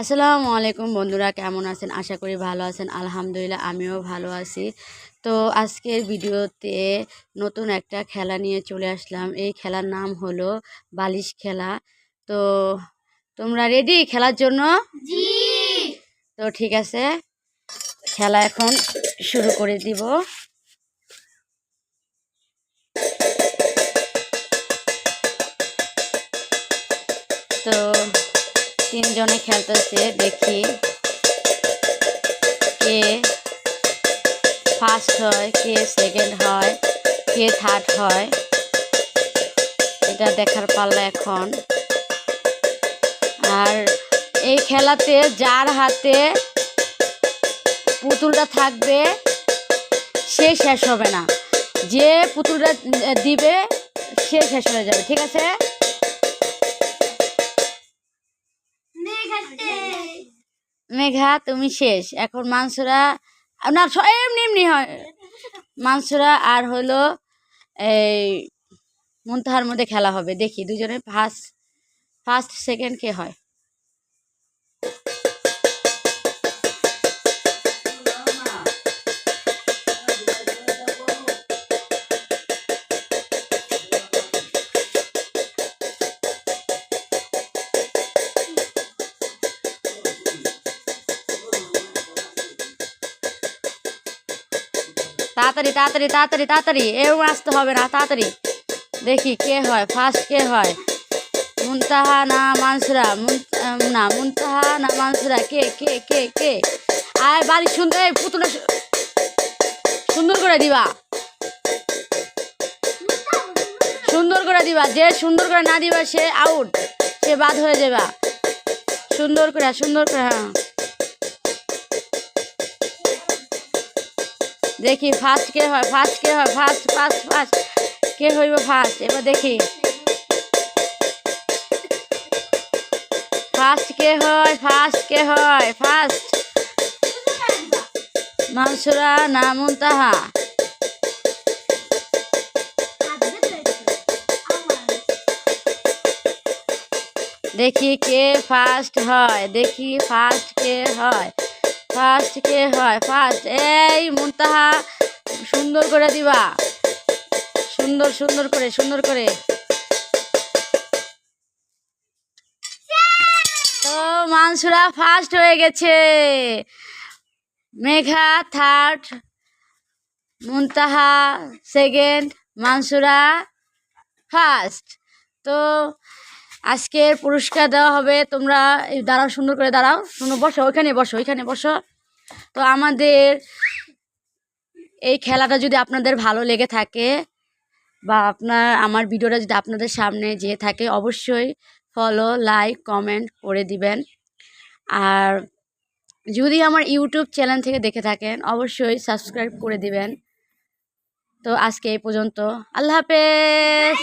আসসালামু আলাইকুম বন্ধুরা, কেমন আছেন? আশা করি ভালো আছেন। আলহামদুলিল্লাহ আমিও ভালো আছি। তো আজকের ভিডিওতে নতুন একটা খেলা নিয়ে চলে আসলাম। এই খেলার নাম হলো বালিশ খেলা। তো তোমরা রেডি খেলার জন্য? জি। তো ঠিক আছে, খেলা এখন শুরু করে দিব। তো তিনজনে খেলতেছে, দেখি কে ফার্স্ট হয়, কে সেকেন্ড হয়, কে থার্ড হয়, এটা দেখার পাল্লা এখন। আর এই খেলাতে যার হাতে পুতুলটা থাকবে সে শেষ হবে না, যে পুতুলটা দিবে সে শেষ হয়ে যাবে। ঠিক আছে? মেঘা তুমি শেষ। এখন মানসুরা না, এমনি এমনি হয়। মানসুরা আর হলো এই মুনতাহার মধ্যে খেলা হবে। দেখি দুজনে ফার্স্ট সেকেন্ড কে হয়। তাড়াতাড়ি তাড়াতাড়ি তাড়াতাড়ি তাড়াতাড়ি, এও আসতে হবে না, তাড়াতাড়ি। দেখি কে হয় ফার্স্ট, কে হয়? মুনতাহা না মানসুরা? না, মুনতাহা না মানসুরা? কে কে কে কে? আর বাড়ি সুন্দর, পুতুলে সুন্দর করে দিবা, সুন্দর করে দিবা। যে সুন্দর করে না দিবা সে আউট, সে বাদ হয়ে যাবা। সুন্দর করে সুন্দর করে। হ্যাঁ, দেখি ফার্স্ট কে হয়, ফার্স্ট কে হয়? ফার্স্ট ফার্স্ট ফার্স্ট কে হইব ফার্স্ট? এবার দেখি ফার্স্ট কে হয়, ফার্স্ট কে হয়? ফার্স্ট মানসুরা না মুনতাহা? দেখি কে ফার্স্ট হয়, দেখি ফার্স্ট কে হয়, ফার্স্ট কে হয়? ফার্স্ট এই মুনতাহা, সুন্দর করে দিবা, সুন্দর সুন্দর করে সুন্দর করে। তো মানসুরা ফার্স্ট হয়ে গেছে, মেঘা থার্ড, মুনতাহা সেকেন্ড, মানসুরা ফার্স্ট। তো আজকের পুরস্কার দেওয়া হবে। তোমরা দাঁড়াও, সুন্দর করে দাঁড়াও, শুনো, বসো ওইখানে, বসো ওইখানে বসো। তো আমাদের এই খেলাটা যদি আপনাদের ভালো লেগে থাকে বা আমার ভিডিওটা যদি আপনাদের সামনে যেয়ে থাকে, অবশ্যই ফলো, লাইক, কমেন্ট করে দিবেন। আর যদি আমার ইউটিউব চ্যানেল থেকে দেখে থাকেন অবশ্যই সাবস্ক্রাইব করে দিবেন। তো আজকে এই পর্যন্ত, আল্লাহ হাফেজ।